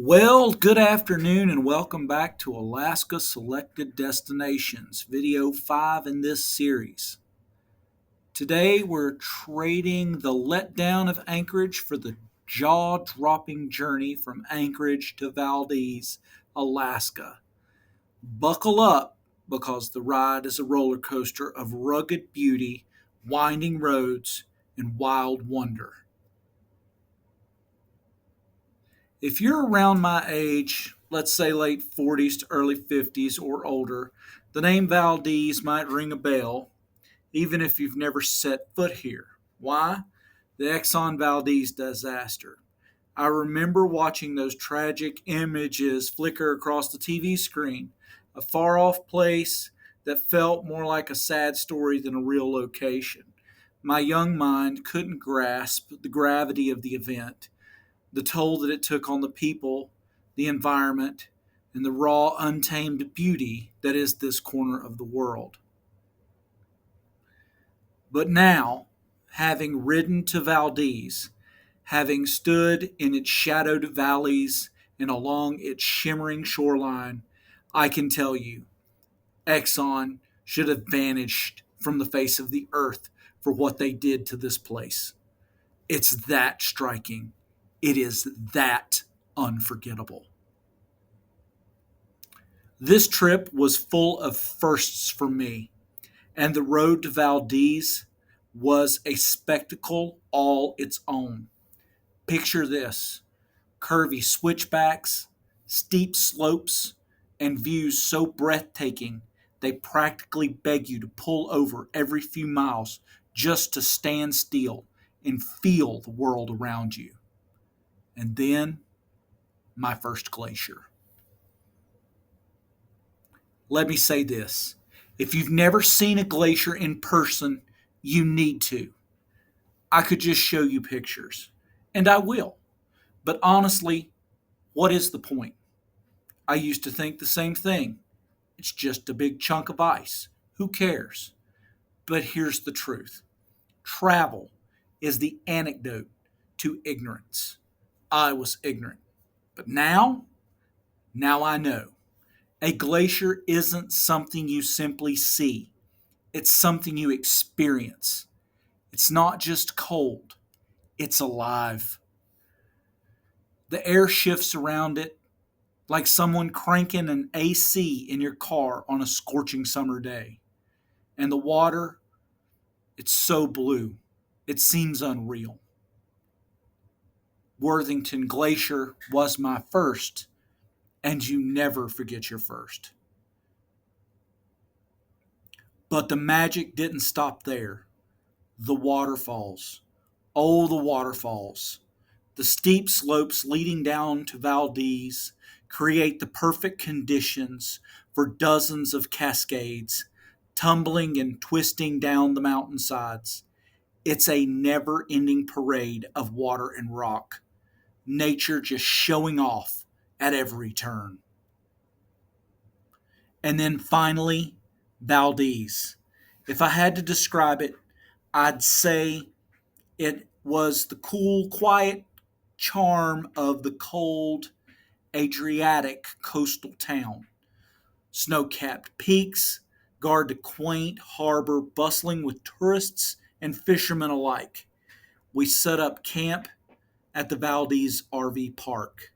Well, good afternoon and welcome back to Alaska Selected Destinations, video 5 in this series. Today we're trading the letdown of Anchorage for the jaw-dropping journey from Anchorage to Valdez, Alaska. Buckle up because the ride is a roller coaster of rugged beauty, winding roads, and wild wonder. If you're around my age, let's say late 40s to early 50s or older, the name Valdez might ring a bell, even if you've never set foot here. Why? The Exxon Valdez disaster. I remember watching those tragic images flicker across the TV screen, a far off place that felt more like a sad story than a real location. My young mind couldn't grasp the gravity of the event, the toll that it took on the people, the environment, and the raw, untamed beauty that is this corner of the world. But now, having ridden to Valdez, having stood in its shadowed valleys and along its shimmering shoreline, I can tell you, Exxon should have vanished from the face of the earth for what they did to this place. It's that striking. It is that unforgettable. This trip was full of firsts for me, and the road to Valdez was a spectacle all its own. Picture this: curvy switchbacks, steep slopes, and views so breathtaking they practically beg you to pull over every few miles just to stand still and feel the world around you. And then my first glacier. Let me say this: if you've never seen a glacier in person, you need to. I could just show you pictures, and I will. But honestly, what is the point? I used to think the same thing. It's just a big chunk of ice. Who cares? But here's the truth: travel is the antidote to ignorance. I was ignorant. But now I know. A glacier isn't something you simply see, it's something you experience. It's not just cold, it's alive. The air shifts around it like someone cranking an AC in your car on a scorching summer day. And the water, it's so blue, it seems unreal. Worthington Glacier was my first, and you never forget your first. But the magic didn't stop there. The waterfalls. Oh, the waterfalls. The steep slopes leading down to Valdez create the perfect conditions for dozens of cascades, tumbling and twisting down the mountainsides. It's a never ending parade of water and rock, nature just showing off at every turn. And then finally, Valdez. If I had to describe it, I'd say it was the cool, quiet charm of the cold Adriatic coastal town. Snow capped peaks guard the quaint harbor bustling with tourists and fishermen alike. We set up camp at the Valdez RV Park,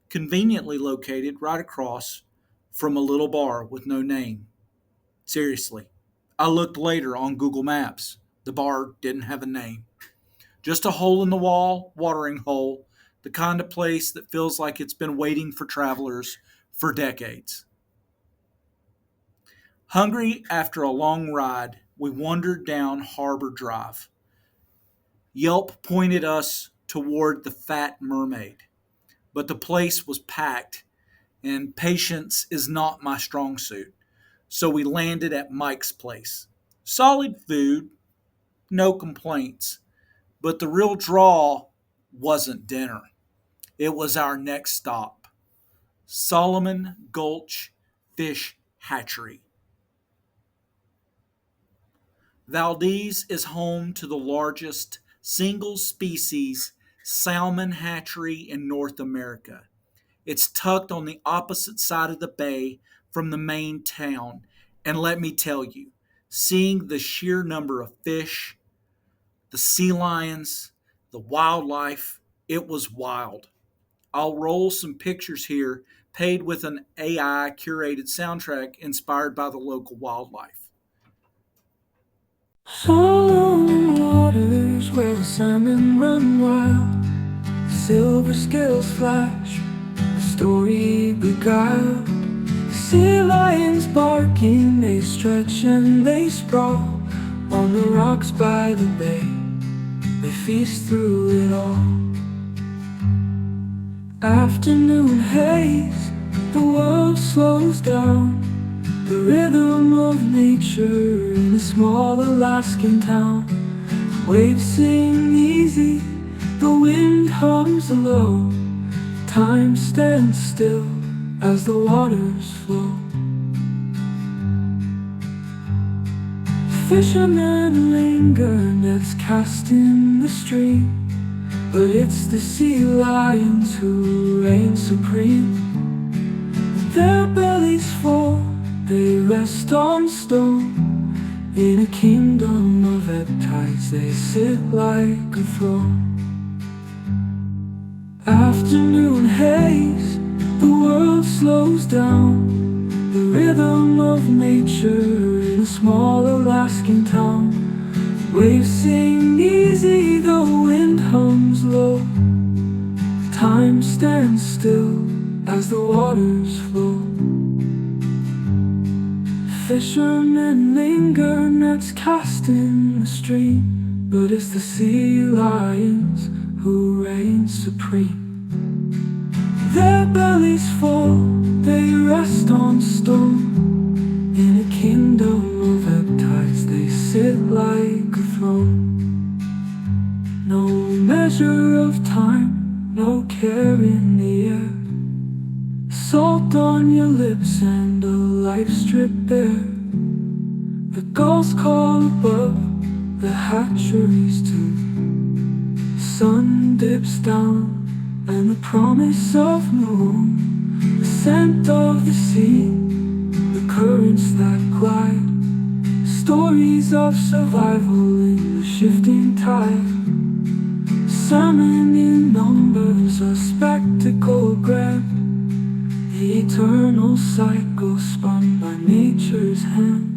conveniently located right across from a little bar with no name. Seriously, I looked later on Google Maps. The bar didn't have a name. Just a hole in the wall watering hole, the kind of place that feels like it's been waiting for travelers for decades. Hungry after a long ride, we wandered down Harbor Drive. Yelp pointed us toward the Fat Mermaid, but the place was packed, and patience is not my strong suit. So we landed at Mike's place. Solid food, no complaints, but the real draw wasn't dinner. It was our next stop: Solomon Gulch Fish Hatchery. Valdez is home to the largest single species salmon hatchery in North America. It's tucked on the opposite side of the bay from the main town. And let me tell you, seeing the sheer number of fish, the sea lions, the wildlife, it was wild. I'll roll some pictures here, paid with an AI curated soundtrack inspired by the local wildlife. Solomon waters where the salmon run wild, silver scales flash, the story beguiled. Sea lions barking, they stretch and they sprawl on the rocks by the bay. They feast through it all. Afternoon haze, the world slows down. The rhythm of nature in a small Alaskan town. Waves sing easy, the wind hums low. Time stands still as the waters flow. Fishermen linger, nets cast in the stream, but it's the sea lions who reign supreme. Their bellies full, they rest on stone. In a kingdom of ebb tides, they sit like a throne. Afternoon haze, the world slows down. The rhythm of nature in a small Alaskan town. Waves sing easy, the wind hums low. Time stands still as the waters flow. Fishermen linger, nets cast in the stream, but it's the sea lions who reign supreme. Their bellies full, they rest on stone. In a kingdom of ebb tides, they sit like a throne. No measure of time, no care in the air. Salt on your lips and a life stripped bare. The gulls call above, the hatcheries too. Sun dips down and the promise of moon. The scent of the sea, the currents that glide. Stories of survival in the shifting tide. Salmon in numbers, a spectacle grand. The eternal cycle spun by nature's hand.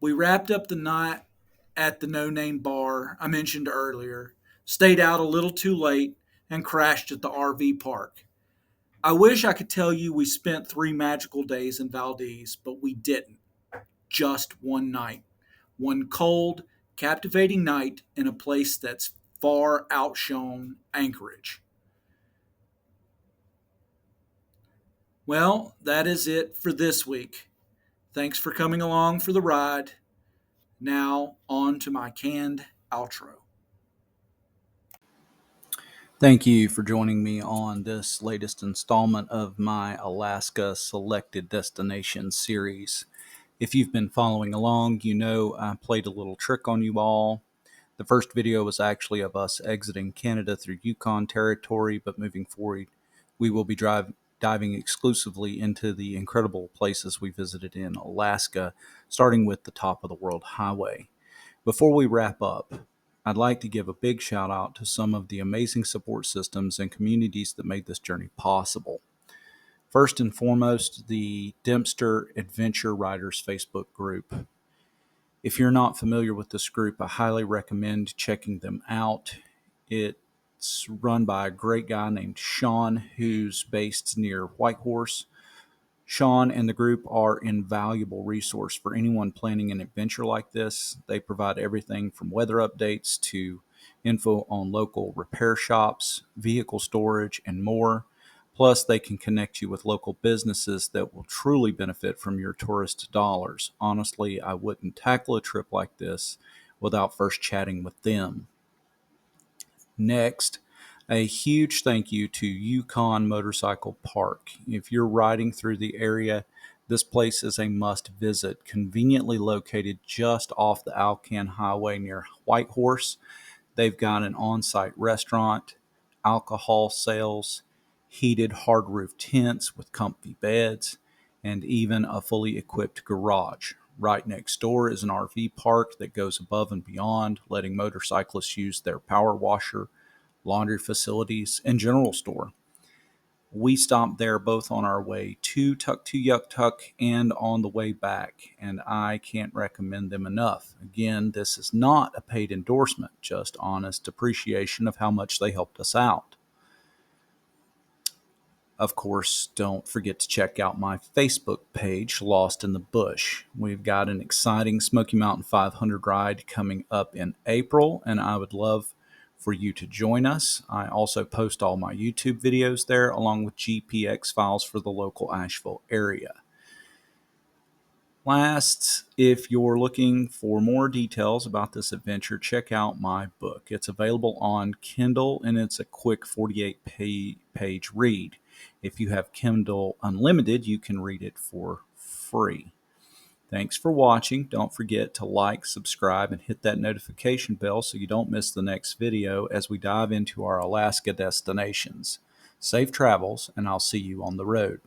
We wrapped up the night at the no name bar I mentioned earlier, stayed out a little too late, and crashed at the RV park. I wish I could tell you we spent 3 magical days in Valdez, but we didn't. Just one night. One cold, captivating night in a place that's far outshone Anchorage. Well, that is it for this week. Thanks for coming along for the ride. Now, on to my canned outro. Thank you for joining me on this latest installment of my Alaska Selected Destinations series. If you've been following along, you know I played a little trick on you all. The first video was actually of us exiting Canada through Yukon territory, but moving forward, we will be diving exclusively into the incredible places we visited in Alaska, starting with the top of the world highway. Before we wrap up, I'd like to give a big shout out to some of the amazing support systems and communities that made this journey possible. First and foremost, the Dempster Adventure Riders Facebook group. If you're not familiar with this group, I highly recommend checking them out. It's run by a great guy named Sean, who's based near Whitehorse. Sean and the group are an invaluable resource for anyone planning an adventure like this. They provide everything from weather updates to info on local repair shops, vehicle storage, and more. Plus, they can connect you with local businesses that will truly benefit from your tourist dollars. Honestly, I wouldn't tackle a trip like this without first chatting with them. Next, a huge thank you to Yukon Motorcycle Park. If you're riding through the area, this place is a must visit. Conveniently located just off the Alcan Highway near Whitehorse, they've got an on site restaurant, alcohol sales, heated hard roof tents with comfy beds, and even a fully equipped garage. Right next door is an RV park that goes above and beyond, letting motorcyclists use their power washer, laundry facilities, and general store. We stopped there both on our way to Tuk to Yuk Tuk and on the way back, and I can't recommend them enough. Again, this is not a paid endorsement, just honest appreciation of how much they helped us out. Of course, don't forget to check out my Facebook page, Lost in the Bush. We've got an exciting Smoky Mountain 500 ride coming up in April, and I would love for you to join us. I also post all my YouTube videos there, along with GPX files for the local Asheville area. Last, if you're looking for more details about this adventure, check out my book. It's available on Kindle, and it's a quick 48-page read. If you have Kindle Unlimited, you can read it for free. Thanks for watching. Don't forget to like, subscribe, and hit that notification bell so you don't miss the next video as we dive into our Alaska destinations. Safe travels, and I'll see you on the road.